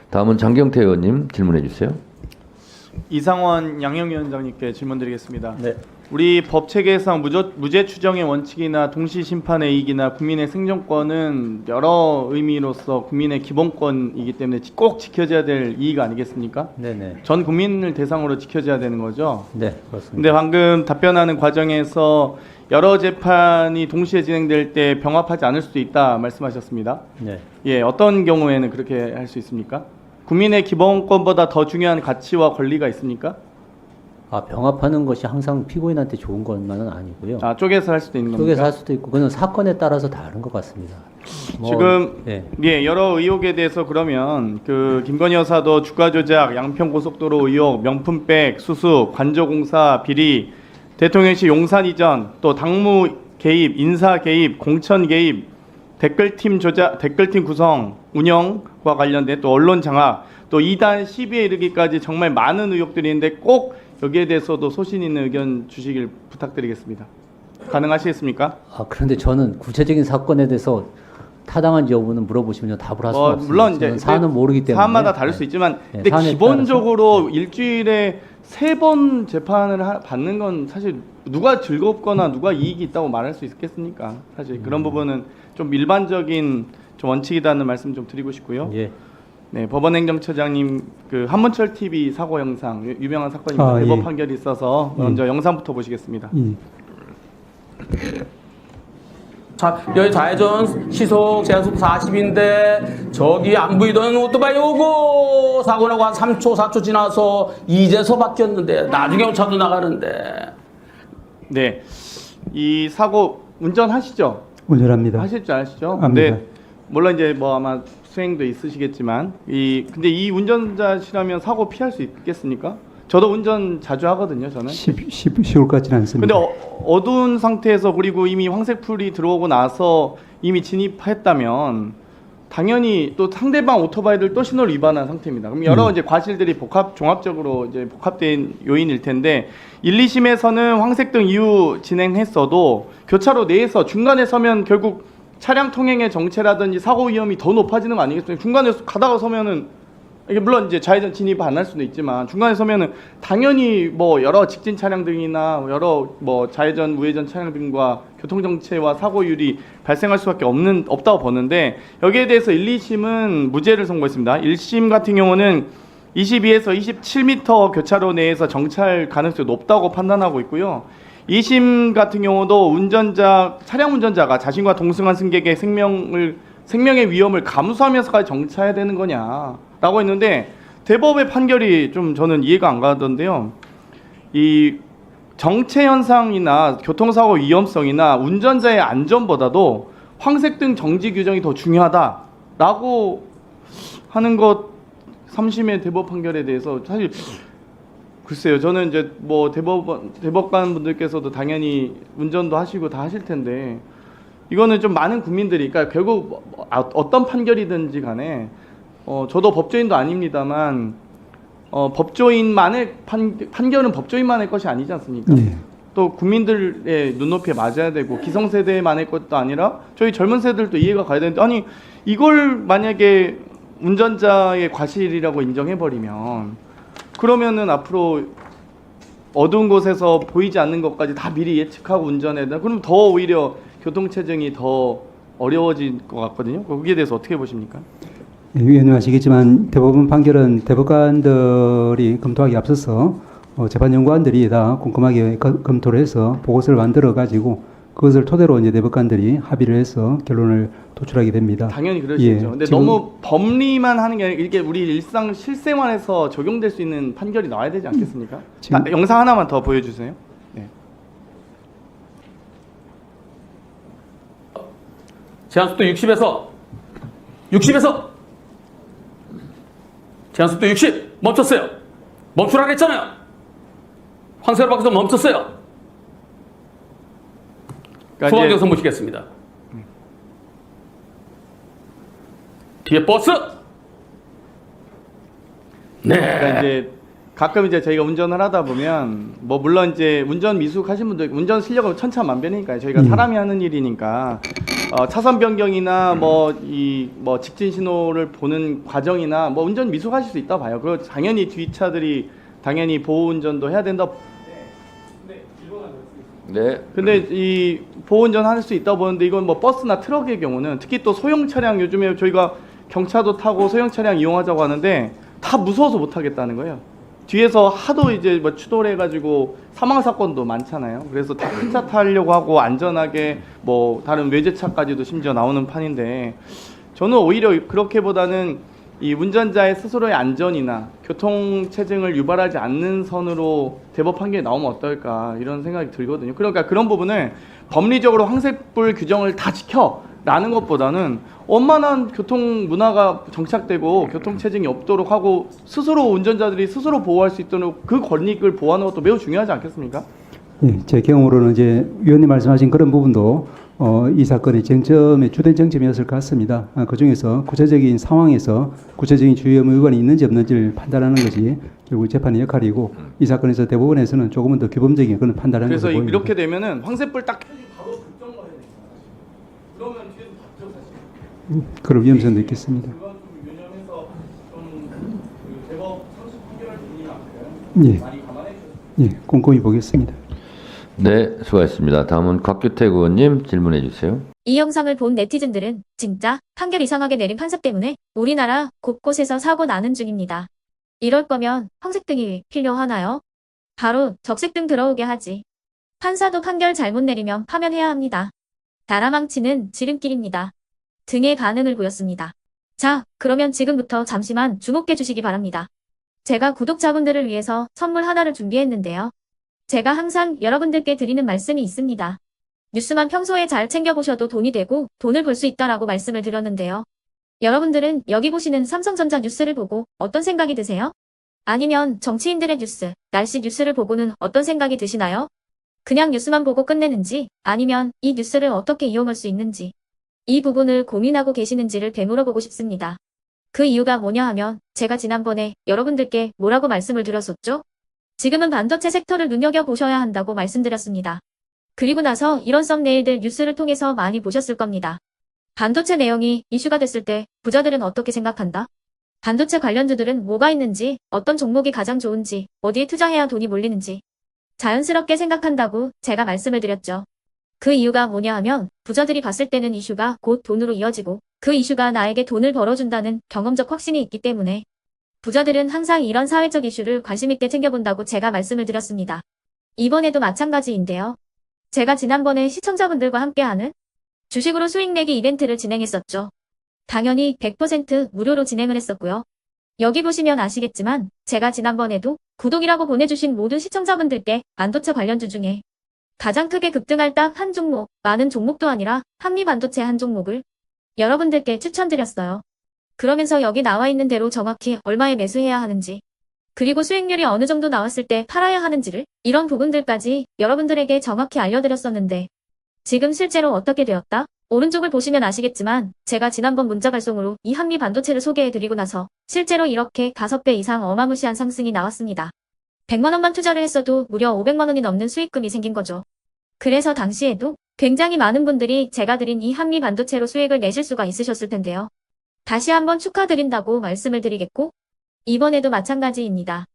다음은 장경태 의원님 질문해 주세요. 이상원 양형위원장님께 질문드리겠습니다. 네. 우리 법 체계상 무죄 추정의 원칙이나 동시 심판의 이익이나 국민의 생존권은 여러 의미로서 국민의 기본권이기 때문에 꼭 지켜져야 될 이익 아니겠습니까? 네네. 전 국민을 대상으로 지켜져야 되는 거죠. 네, 그렇습니다. 근데 방금 답변하는 과정에서 여러 재판이 동시에 진행될 때 병합하지 않을 수도 있다 말씀하셨습니다. 네. 예, 어떤 경우에는 그렇게 할 수 있습니까? 국민의 기본권보다 더 중요한 가치와 권리가 있습니까? 병합하는 것이 항상 피고인한테 좋은 것만은 아니고요. 쪼개서 할 수도 있는 겁니까? 쪼개서 할 수도 있고, 그건 사건에 따라서 다른 것 같습니다. 지금 네. 예, 여러 의혹에 대해서 그러면 그 김건희 여사도 주가 조작, 양평 고속도로 의혹, 명품백 수수, 관저공사 비리, 대통령실 용산 이전, 또 당무 개입, 인사 개입, 공천 개입, 댓글팀 조작, 댓글팀 구성, 운영과 관련된 또 언론 장악, 또 2단 시비에 이르기까지 정말 많은 의혹들이 있는데 꼭 여기에 대해서도 소신 있는 의견 주시길 부탁드리겠습니다. 가능하시겠습니까? 그런데 저는 구체적인 사건에 대해서 타당한지 여부는 물어보시면 답을 할 수가 없습니다. 물론 이제 사안은 모르기 때문에 사안마다 다를 수 있지만, 네, 근데 사안에 기본적으로 일주일에 3번 재판을 받는 건 사실 누가 즐겁거나 누가 이익이 있다고 말할 수 있겠습니까? 사실 그런 부분은 좀 일반적인 좀 원칙이라는 말씀 좀 드리고 싶고요. 예. 네, 법원행정처장님 그 한문철 TV 사고 영상 유명한 사건입니다. 대법 예. 판결이 있어서 먼저 영상부터 보시겠습니다. 자, 여기 좌회전 시속 제한속 40인데 저기 안 보이던 오토바이 오고 사고 나고 한 3초 4초 지나서 이제서 바뀌었는데 나중에 차도 나가는데. 네, 이 사고 운전하시죠? 운전합니다. 하실 줄 아시죠? 압니다. 근데 물론 이제 뭐 아마 수행도 있으시겠지만 근데 이 운전자시라면 사고 피할 수 있겠습니까? 저도 운전 자주 하거든요, 저는. 쉬울 것 같지는 않습니다. 근데 어두운 상태에서 그리고 이미 황색불이 들어오고 나서 이미 진입했다면 당연히 또 상대방 오토바이를 또 신호를 위반한 상태입니다. 그럼 여러 이제 과실들이 종합적으로 이제 복합된 요인일 텐데 1, 2심에서는 황색등 이후 진행했어도 교차로 내에서 중간에 서면 결국 차량 통행의 정체라든지 사고 위험이 더 높아지는 거 아니겠습니까? 중간에 가다가 서면은 이게 물론 이제 좌회전 진입 안 할 수도 있지만 중간에 서면은 당연히 뭐 여러 직진 차량 등이나 여러 뭐 좌회전 우회전 차량 등과 교통 정체와 사고율이 발생할 수밖에 없다고 보는데 여기에 대해서 1, 2심은 무죄를 선고했습니다. 1심 같은 경우는 22에서 27m 교차로 내에서 정찰 가능성이 높다고 판단하고 있고요. 2심 같은 경우도 차량 운전자가 자신과 동승한 승객의 생명의 위험을 감수하면서까지 정차해야 되는 거냐라고 했는데 대법의 판결이 좀 저는 이해가 안 가던데요. 이 정체 현상이나 교통사고 위험성이나 운전자의 안전보다도 황색등 정지 규정이 더 중요하다라고 하는 것 3심의 대법 판결에 대해서 사실 글쎄요. 저는 이제 뭐 대법관 분들께서도 당연히 운전도 하시고 다 하실 텐데 이거는 좀 많은 국민들이 그러니까 결국 어떤 판결이든지 간에 저도 법조인도 아닙니다만 법조인만의 판결은 법조인만의 것이 아니지 않습니까? 네. 또 국민들의 눈높이에 맞아야 되고 기성세대만의 것도 아니라 저희 젊은 세대들도 이해가 가야 되는데 아니 이걸 만약에 운전자의 과실이라고 인정해버리면 그러면은 앞으로 어두운 곳에서 보이지 않는 것까지 다 미리 예측하고 운전해야 돼. 그럼 더 오히려 교통체증이 더 어려워질 것 같거든요. 거기에 대해서 어떻게 보십니까? 위원님 아시겠지만 대법원 판결은 대법관들이 검토하기 앞서서 재판연구원들이 다 꼼꼼하게 검토를 해서 보고서를 만들어 가지고 그것을 토대로 이제 대법관들이 합의를 해서 결론을 도출하게 됩니다. 당연히 그러시죠. 예, 근데 너무 법리만 하는 게 아니라 이게 우리 일상 실생활에서 적용될 수 있는 판결이 나와야 되지 않겠습니까? 영상 하나만 더 보여주세요. 네. 제한속도 60에서 제한속도 60 멈췄어요. 멈추라 그랬잖아요. 황색을 바꿔서 멈췄어요. 그러니까 소환경서 모시겠습니다. 뒤에 버스. 네. 그러니까 이제 가끔 이제 저희가 운전을 하다 보면 뭐 물론 이제 운전 미숙하신 분들 운전 실력은 천차만별이니까요. 저희가 사람이 하는 일이니까 차선 변경이나 뭐 직진 신호를 보는 과정이나 뭐 운전 미숙하실 수 있다 봐요. 그리고 당연히 뒷차들이 당연히 보호 운전도 해야 된다. 네. 근데 이 보호 운전 할 수 있다 보는데 이건 뭐 버스나 트럭의 경우는 특히 또 소형 차량 요즘에 저희가 경차도 타고 소형 차량 이용하자고 하는데 다 무서워서 못 하겠다는 거예요. 뒤에서 하도 이제 뭐 추돌해 가지고 사망 사건도 많잖아요. 그래서 다 큰 차 타려고 하고 안전하게 뭐 다른 외제차까지도 심지어 나오는 판인데 저는 오히려 그렇게보다는 이 운전자의 스스로의 안전이나 교통 체증을 유발하지 않는 선으로 대법 판결이 나오면 어떨까 이런 생각이 들거든요. 그러니까 그런 부분을 법리적으로 황색불 규정을 다 지켜라는 것보다는 원만한 교통 문화가 정착되고 교통 체증이 없도록 하고 스스로 운전자들이 스스로 보호할 수 있도록 그 권익을 보호하는 것도 매우 중요하지 않겠습니까? 예, 제 경우로는 이제 위원님 말씀하신 그런 부분도 이 사건의 쟁점의 주된 쟁점이었을 것 같습니다. 그 중에서 구체적인 상황에서 구체적인 주의의무 위반이 있는지 없는지를 판단하는 것이 결국 재판의 역할이고 이 사건에서 대법원에서는 조금은 더 규범적인 그런 판단을 하는 그래서 것으로 보입니다. 이렇게 되면은 황색불 딱 켜지고 바로 급정거해야 되잖아요. 그러면 뒤에서 봤죠 사실. 그럴 위험성도 있겠습니다. 그건 좀 유념해서 좀그 대법 상식 판결할 분이 예, 많이 감안해 주셨으면. 예, 꼼꼼히 보겠습니다. 네, 수고하셨습니다. 다음은 곽규택 의원님 질문해 주세요. 이 영상을 본 네티즌들은 진짜 판결 이상하게 내린 판사 때문에 우리나라 곳곳에서 사고 나는 중입니다. 이럴 거면 황색등이 필요하나요? 바로 적색등 들어오게 하지. 판사도 판결 잘못 내리면 파면해야 합니다. 나라망치는 지름길입니다. 등의 반응을 보였습니다. 자, 그러면 지금부터 잠시만 주목해 주시기 바랍니다. 제가 구독자분들을 위해서 선물 하나를 준비했는데요. 제가 항상 여러분들께 드리는 말씀이 있습니다. 뉴스만 평소에 잘 챙겨보셔도 돈이 되고 돈을 벌 수 있다라고 말씀을 드렸는데요. 여러분들은 여기 보시는 삼성전자 뉴스를 보고 어떤 생각이 드세요? 아니면 정치인들의 뉴스, 날씨 뉴스를 보고는 어떤 생각이 드시나요? 그냥 뉴스만 보고 끝내는지 아니면 이 뉴스를 어떻게 이용할 수 있는지 이 부분을 고민하고 계시는지를 되물어보고 싶습니다. 그 이유가 뭐냐 하면 제가 지난번에 여러분들께 뭐라고 말씀을 드렸었죠? 지금은 반도체 섹터를 눈여겨보셔야 한다고 말씀드렸습니다. 그리고 나서 이런 썸네일들 뉴스를 통해서 많이 보셨을 겁니다. 반도체 내용이 이슈가 됐을 때 부자들은 어떻게 생각한다? 반도체 관련주들은 뭐가 있는지, 어떤 종목이 가장 좋은지, 어디에 투자해야 돈이 몰리는지 자연스럽게 생각한다고 제가 말씀을 드렸죠. 그 이유가 뭐냐 하면 부자들이 봤을 때는 이슈가 곧 돈으로 이어지고 그 이슈가 나에게 돈을 벌어준다는 경험적 확신이 있기 때문에 부자들은 항상 이런 사회적 이슈를 관심있게 챙겨본다고 제가 말씀을 드렸습니다. 이번에도 마찬가지인데요. 제가 지난번에 시청자분들과 함께하는 주식으로 수익 내기 이벤트를 진행했었죠. 당연히 100% 무료로 진행을 했었고요. 여기 보시면 아시겠지만 제가 지난번에도 구독이라고 보내주신 모든 시청자분들께 반도체 관련주 중에 가장 크게 급등할 딱 한 종목, 많은 종목도 아니라 한미반도체 한 종목을 여러분들께 추천드렸어요. 그러면서 여기 나와 있는 대로 정확히 얼마에 매수해야 하는지 그리고 수익률이 어느 정도 나왔을 때 팔아야 하는지를 이런 부분들까지 여러분들에게 정확히 알려드렸었는데 지금 실제로 어떻게 되었다? 오른쪽을 보시면 아시겠지만 제가 지난번 문자 발송으로 이 한미 반도체를 소개해드리고 나서 실제로 이렇게 5배 이상 어마무시한 상승이 나왔습니다. 100만 원만 투자를 했어도 무려 500만 원이 넘는 수익금이 생긴 거죠. 그래서 당시에도 굉장히 많은 분들이 제가 드린 이 한미 반도체로 수익을 내실 수가 있으셨을 텐데요. 다시 한번 축하드린다고 말씀을 드리겠고 이번에도 마찬가지입니다.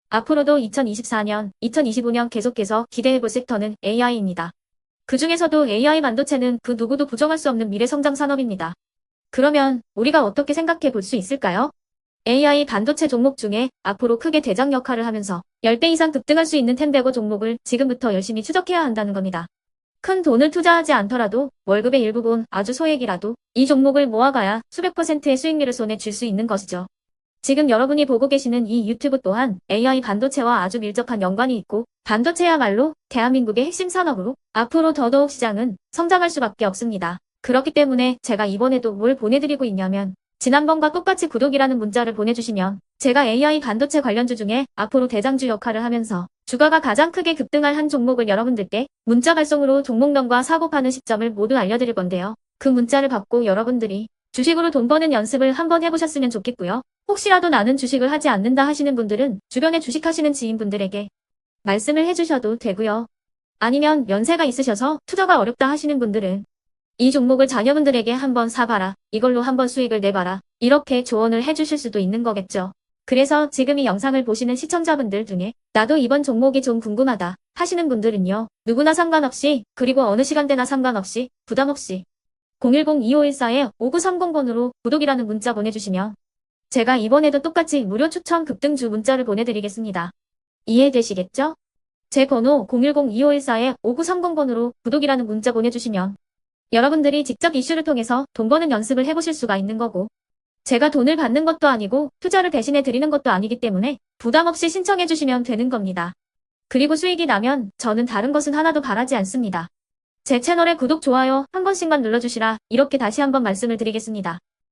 앞으로도 2024년, 2025년 계속해서 기대해볼 섹터는 AI입니다. 그 중에서도 AI 반도체는 그 누구도 부정할 수 없는 미래성장 산업입니다. 그러면 우리가 어떻게 생각해 볼 수 있을까요? AI 반도체 종목 중에 앞으로 크게 대장 역할을 하면서 10배 이상 급등할 수 있는 템베거 종목을 지금부터 열심히 추적해야 한다는 겁니다. 큰 돈을 투자하지 않더라도 월급의 일부분 아주 소액이라도 이 종목을 모아가야 수백 %의 수익률을 손에 쥘 수 있는 것이죠. 지금 여러분이 보고 계시는 이 유튜브 또한 AI 반도체와 아주 밀접한 연관이 있고 반도체야말로 대한민국의 핵심 산업으로 앞으로 더더욱 시장은 성장할 수밖에 없습니다. 그렇기 때문에 제가 이번에도 뭘 보내드리고 있냐면 지난번과 똑같이 구독이라는 문자를 보내주시면 제가 AI 반도체 관련주 중에 앞으로 대장주 역할을 하면서 주가가 가장 크게 급등할 한 종목을 여러분들께 문자 발송으로 종목명과 사고 파는 시점을 모두 알려드릴 건데요. 그 문자를 받고 여러분들이 주식으로 돈 버는 연습을 한번 해보셨으면 좋겠고요. 혹시라도 나는 주식을 하지 않는다 하시는 분들은 주변에 주식하시는 지인분들에게 말씀을 해주셔도 되고요. 아니면 연세가 있으셔서 투자가 어렵다 하시는 분들은 이 종목을 자녀분들에게 한번 사봐라. 이걸로 한번 수익을 내봐라. 이렇게 조언을 해주실 수도 있는 거겠죠. 그래서 지금 이 영상을 보시는 시청자분들 중에 나도 이번 종목이 좀 궁금하다 하시는 분들은요. 누구나 상관없이 그리고 어느 시간대나 상관없이 부담 없이 010-2514-5930번으로 구독이라는 문자 보내주시면 제가 이번에도 똑같이 무료 추천 급등주 문자를 보내드리겠습니다. 이해되시겠죠? 제 번호 010-2514-5930번으로 구독이라는 문자 보내주시면 여러분들이 직접 이슈를 통해서 돈 버는 연습을 해보실 수가 있는 거고 제가 돈을 받는 것도 아니고 투자를 대신해 드리는 것도 아니기 때문에 부담 없이 신청해 주시면 되는 겁니다. 그리고 수익이 나면 저는 다른 것은 하나도 바라지 않습니다. 제 채널에 구독, 좋아요 한 번씩만 눌러주시라 이렇게 다시 한번 말씀을 드리겠습니다.